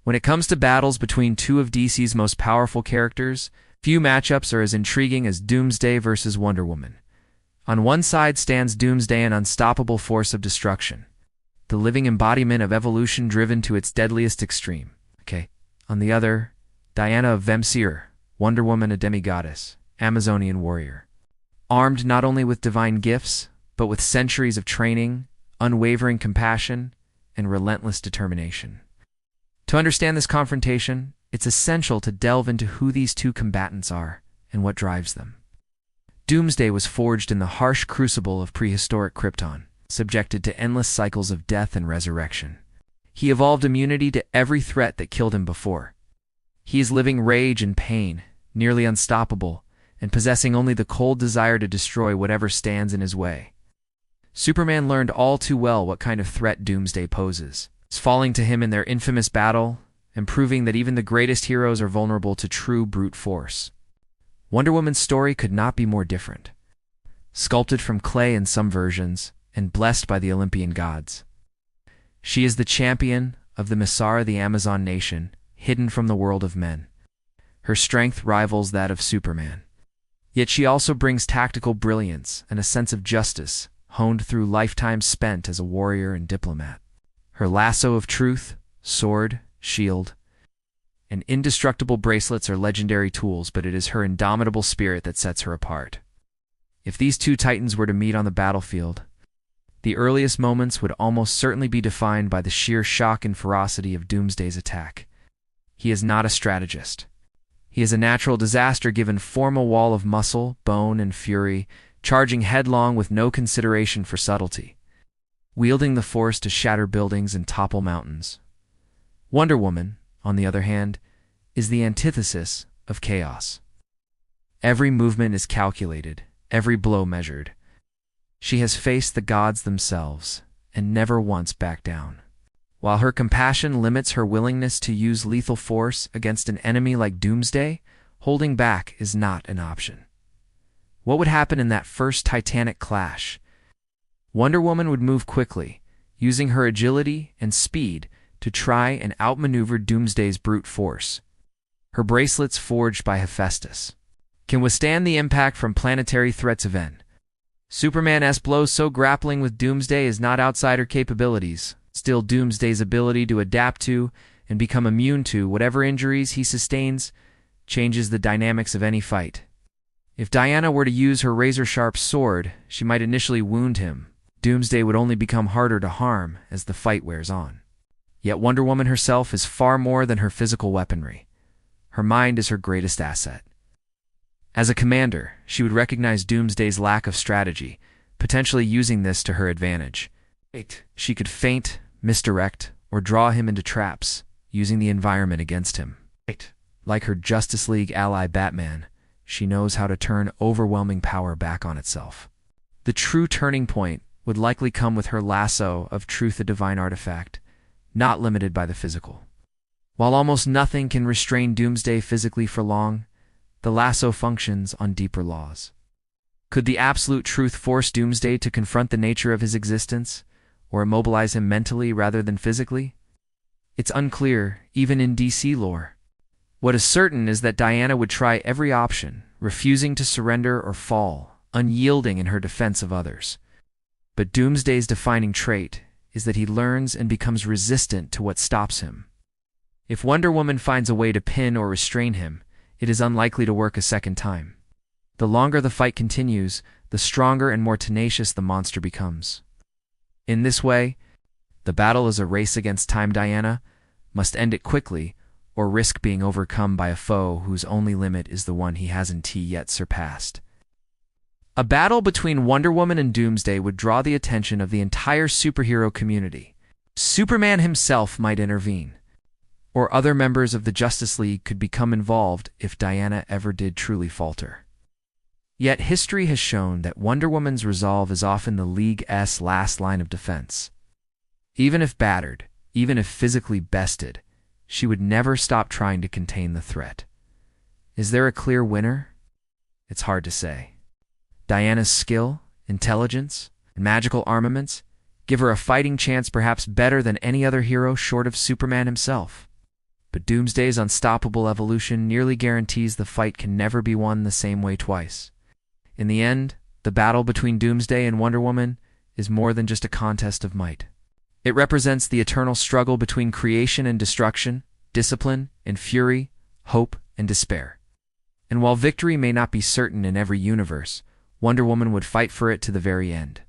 When it comes to battles between two of DC's most powerful characters, few matchups are as intriguing as Doomsday versus Wonder Woman. On one side stands Doomsday, an unstoppable force of destruction, the living embodiment of evolution driven to its deadliest extreme. On the other, Diana of Vemsir, Wonder Woman, a demigoddess, Amazonian warrior. Armed not only with divine gifts, but with centuries of training, unwavering compassion, and relentless determination. To understand this confrontation, it's essential to delve into who these two combatants are and what drives them. Doomsday was forged in the harsh crucible of prehistoric Krypton, subjected to endless cycles of death and resurrection. He evolved immunity to every threat that killed him before. He is living rage and pain, nearly unstoppable, and possessing only the cold desire to destroy whatever stands in his way. Superman learned all too well what kind of threat Doomsday poses, falling to him in their infamous battle and proving that even the greatest heroes are vulnerable to true brute force. Wonder Woman's story could not be more different. Sculpted from clay in some versions and blessed by the Olympian gods, she is the champion of the Misara, the Amazon nation, hidden from the world of men. Her strength rivals that of Superman. Yet she also brings tactical brilliance and a sense of justice, honed through lifetimes spent as a warrior and diplomat. Her lasso of truth, sword, shield, and indestructible bracelets are legendary tools, but it is her indomitable spirit that sets her apart. If these two titans were to meet on the battlefield, the earliest moments would almost certainly be defined by the sheer shock and ferocity of Doomsday's attack. He is not a strategist. He is a natural disaster given form, a wall of muscle, bone, and fury, charging headlong with no consideration for subtlety, wielding the force to shatter buildings and topple mountains. Wonder Woman, on the other hand, is the antithesis of chaos. Every movement is calculated, every blow measured. She has faced the gods themselves and never once backed down. While her compassion limits her willingness to use lethal force against an enemy like Doomsday, holding back is not an option. What would happen in that first titanic clash? Wonder Woman would move quickly, using her agility and speed to try and outmaneuver Doomsday's brute force. Her bracelets, forged by Hephaestus, can withstand the impact from planetary threats of N. Superman's blows, so grappling with Doomsday is not outside her capabilities. Still, Doomsday's ability to adapt to and become immune to whatever injuries he sustains changes the dynamics of any fight. If Diana were to use her razor-sharp sword, she might initially wound him. Doomsday would only become harder to harm as the fight wears on. Yet Wonder Woman herself is far more than her physical weaponry. Her mind is her greatest asset. As a commander, she would recognize Doomsday's lack of strategy, potentially using this to her advantage. She could feint, misdirect, or draw him into traps, using the environment against him. Like her Justice League ally Batman, she knows how to turn overwhelming power back on itself. The true turning point would likely come with her lasso of truth, a divine artifact, not limited by the physical. While almost nothing can restrain Doomsday physically for long, the lasso functions on deeper laws. Could the absolute truth force Doomsday to confront the nature of his existence, or immobilize him mentally rather than physically? It's unclear, even in DC lore. What is certain is that Diana would try every option, refusing to surrender or fall, unyielding in her defense of others. But Doomsday's defining trait is that he learns and becomes resistant to what stops him. If Wonder Woman finds a way to pin or restrain him, it is unlikely to work a second time. The longer the fight continues, the stronger and more tenacious the monster becomes. In this way, the battle is a race against time. Diana must end it quickly, or risk being overcome by a foe whose only limit is the one he hasn't yet surpassed. A battle between Wonder Woman and Doomsday would draw the attention of the entire superhero community. Superman himself might intervene, or other members of the Justice League could become involved if Diana ever did truly falter. Yet history has shown that Wonder Woman's resolve is often the League's last line of defense. Even if battered, even if physically bested, she would never stop trying to contain the threat. Is there a clear winner? It's hard to say. Diana's skill, intelligence, and magical armaments give her a fighting chance perhaps better than any other hero short of Superman himself. but Doomsday's unstoppable evolution nearly guarantees the fight can never be won the same way twice. In the end, the battle between Doomsday and Wonder Woman is more than just a contest of might. It represents the eternal struggle between creation and destruction, discipline and fury, hope and despair. And while victory may not be certain in every universe, Wonder Woman would fight for it to the very end.